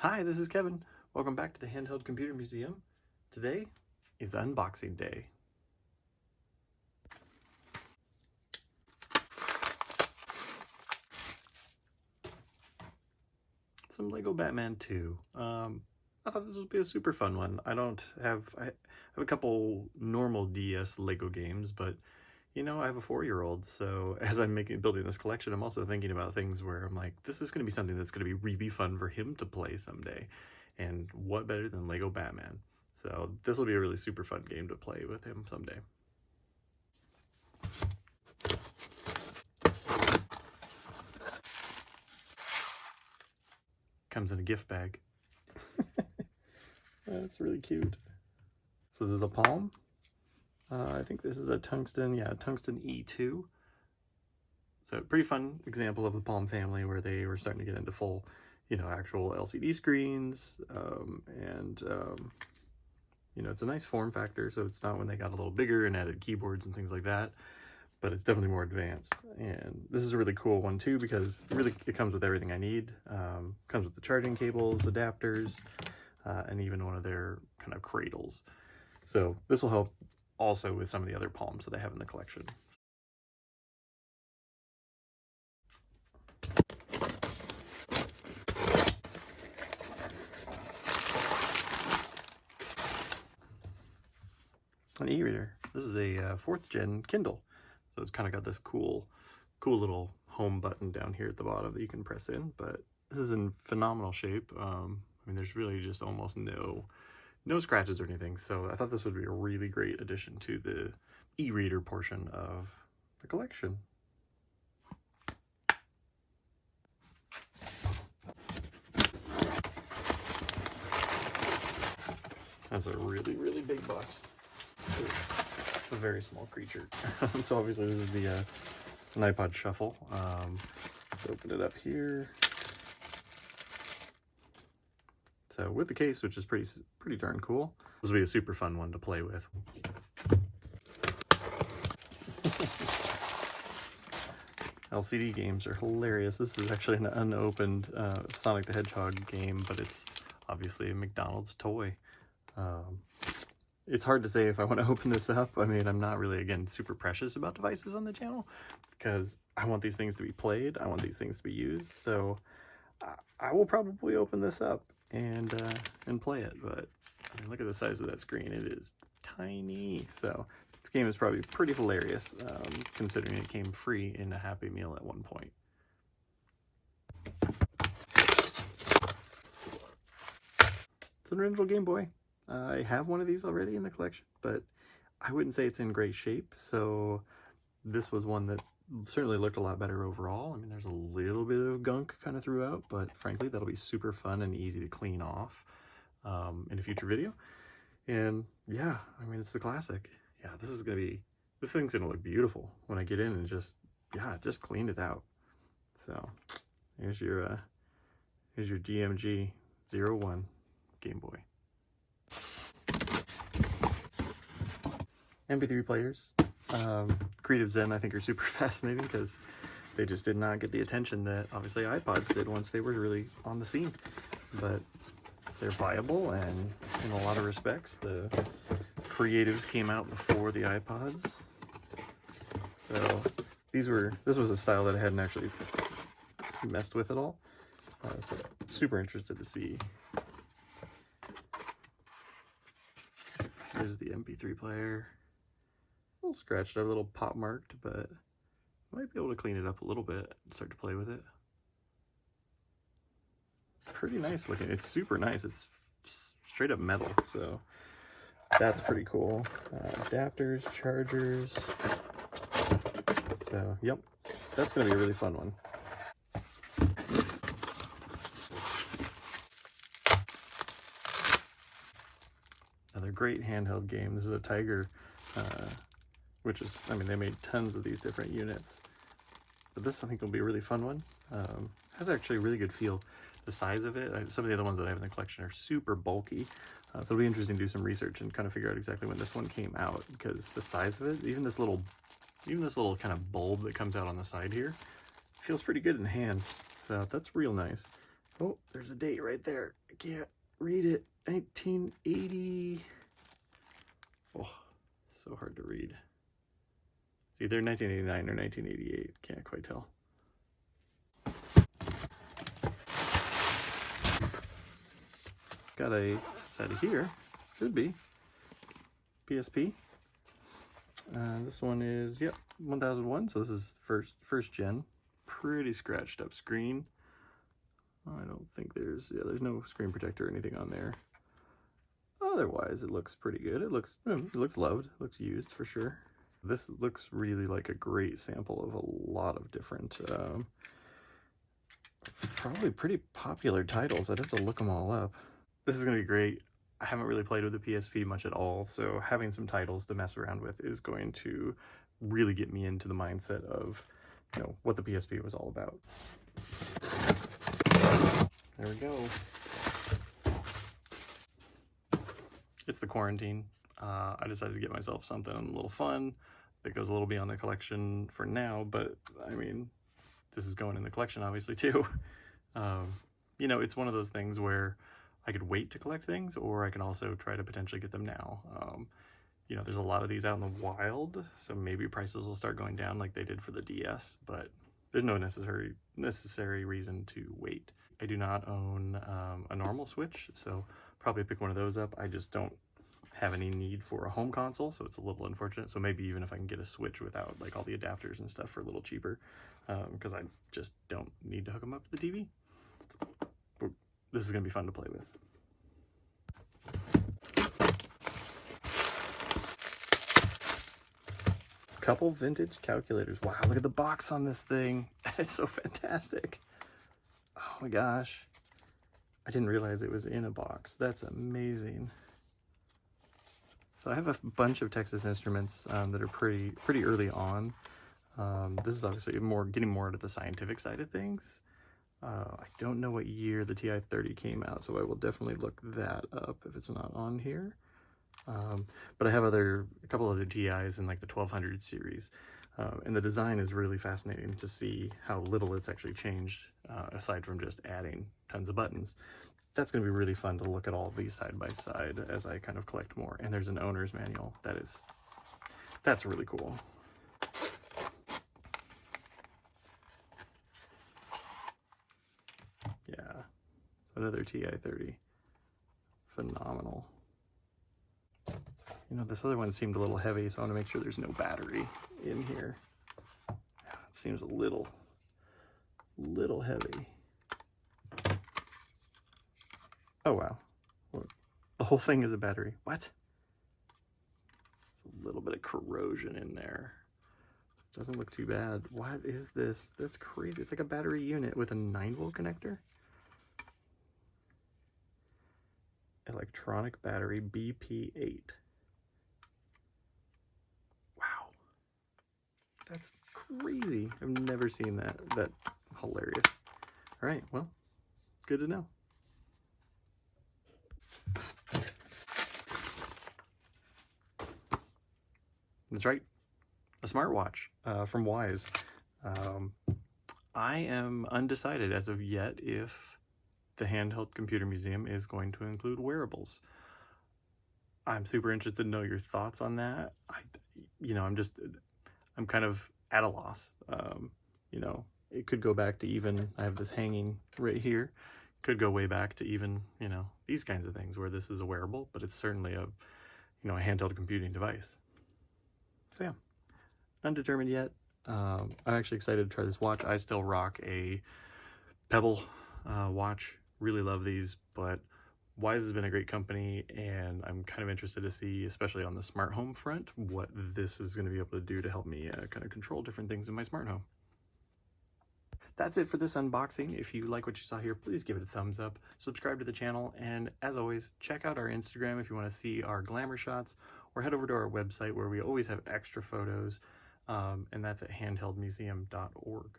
Hi, this is Kevin. Welcome back to the Handheld Computer Museum. Today is unboxing day. Some Lego Batman 2. I thought this would be a super fun one. I have a couple normal DS Lego games, but you know, I have a 4-year-old, so as I'm building this collection, I'm also thinking about things where I'm like, this is going to be something that's going to be really fun for him to play someday. And what better than Lego Batman? So this will be a really super fun game to play with him someday. Comes in a gift bag. That's really cute. So there's a palm. I think this is a tungsten E2. So pretty fun example of the Palm family where they were starting to get into full, actual LCD screens. It's a nice form factor, so it's not when they got a little bigger and added keyboards and things like that, but it's definitely more advanced. And this is a really cool one too, because it comes with everything I need. Comes with the charging cables, adapters, and even one of their kind of cradles. So this will help also with some of the other Palms that I have in the collection. An e-reader. This is a 4th gen Kindle, so it's kind of got this cool little home button down here at the bottom that you can press in. But this is in phenomenal shape. I mean, there's really just almost no scratches or anything, so I thought this would be a really great addition to the e-reader portion of the collection. That's a really big box. A very small creature. So obviously this is an iPod shuffle. Let's open it up here. So with the case, which is pretty darn cool, this will be a super fun one to play with. LCD games are hilarious. This is actually an unopened Sonic the Hedgehog game, but it's obviously a McDonald's toy. It's hard to say if I want to open this up. I mean, I'm not really, again, super precious about devices on the channel because I want these things to be played. I want these things to be used. So I will probably open this up and play it. But I mean, look at the size of that screen. It is tiny. So this game is probably pretty hilarious, considering it came free in a Happy Meal at one point. It's an original Game Boy. I have one of these already in the collection, but I wouldn't say it's in great shape, so this was one that certainly looked a lot better overall. I mean, there's a little bit of gunk kind of throughout, but frankly, that'll be super fun and easy to clean off in a future video. And yeah, I mean, it's the classic. Yeah, this thing's gonna look beautiful when I get in and just clean it out. So here's your GMG 01 Game Boy. MP3 players. Creative Zen, I think, are super fascinating because they just did not get the attention that obviously iPods did once they were really on the scene. But they're viable, and in a lot of respects, the creatives came out before the iPods. So this was a style that I hadn't actually messed with at all. So super interested to see. There's the MP3 player. A little scratched up, a little pop marked, but I might be able to clean it up a little bit and start to play with it. Pretty nice looking. It's super nice. It's straight up metal, so that's pretty cool. Adapters, chargers. So, yep, that's going to be a really fun one. Another great handheld game. This is a Tiger, which is, I mean, they made tons of these different units. But this, I think, will be a really fun one. Has actually a really good feel. The size of it, some of the other ones that I have in the collection are super bulky. So it'll be interesting to do some research and kind of figure out exactly when this one came out, because the size of it, even this little kind of bulb that comes out on the side here, feels pretty good in the hands. So that's real nice. Oh, there's a date right there. I can't read it. 1980. Oh, so hard to read. It's either 1989 or 1988. Can't quite tell. Got a set of here. Should be PSP. This one is, yep, 1001. So this is first gen. Pretty scratched up screen. I don't think there's no screen protector or anything on there. Otherwise, it looks pretty good. It looks loved. It looks used for sure. This looks really like a great sample of a lot of different, probably pretty popular titles. I'd have to look them all up. This is gonna be great. I haven't really played with the PSP much at all, so having some titles to mess around with is going to really get me into the mindset of, you know, what the PSP was all about. There we go. It's the quarantine. I decided to get myself something a little fun that goes a little beyond the collection for now, but I mean, this is going in the collection obviously too. You know, it's one of those things where I could wait to collect things, or I can also try to potentially get them now. You know, there's a lot of these out in the wild, so maybe prices will start going down like they did for the DS, but there's no necessary reason to wait. I do not own a normal Switch, so probably pick one of those up. I just don't have any need for a home console, so it's a little unfortunate. So maybe even if I can get a Switch without like all the adapters and stuff for a little cheaper, because I just don't need to hook them up to the TV. This is going to be fun to play with. Couple vintage calculators. Wow, look at the box on this thing. That is so fantastic. Oh my gosh. I didn't realize it was in a box. That's amazing. So I have a bunch of Texas Instruments that are pretty early on. This is obviously getting more into the scientific side of things. I don't know what year the TI-30 came out, so I will definitely look that up if it's not on here. But I have a couple other TIs in like the 1200 series, and the design is really fascinating to see how little it's actually changed, aside from just adding tons of buttons. That's going to be really fun to look at all of these side by side as I kind of collect more. And there's an owner's manual. That's really cool. Yeah, another TI-30. Phenomenal. You know, this other one seemed a little heavy, so I want to make sure there's no battery in here. Yeah, it seems a little heavy. Oh, wow. The whole thing is a battery. What? A little bit of corrosion in there. Doesn't look too bad. What is this? That's crazy. It's like a battery unit with a 9-volt connector. Electronic battery BP8. Wow. That's crazy. I've never seen that. That's hilarious. All right, well, good to know. That's right, a smartwatch from Wise. I am undecided as of yet if the Handheld Computer Museum is going to include wearables. I'm super interested to know your thoughts on that. I'm kind of at a loss. You know, it could go back to even, I have this hanging right here, could go way back to even, you know, these kinds of things where this is a wearable, but it's certainly a, you know, a handheld computing device. So yeah, undetermined yet. I'm actually excited to try this watch. I still rock a Pebble watch. Really love these, but Wise has been a great company, and I'm kind of interested to see, especially on the smart home front, what this is going to be able to do to help me kind of control different things in my smart home. That's it for this unboxing. If you like what you saw here, please give it a thumbs up, subscribe to the channel, and as always, check out our Instagram if you want to see our glamour shots, or head over to our website where we always have extra photos, and that's at handheldmuseum.org.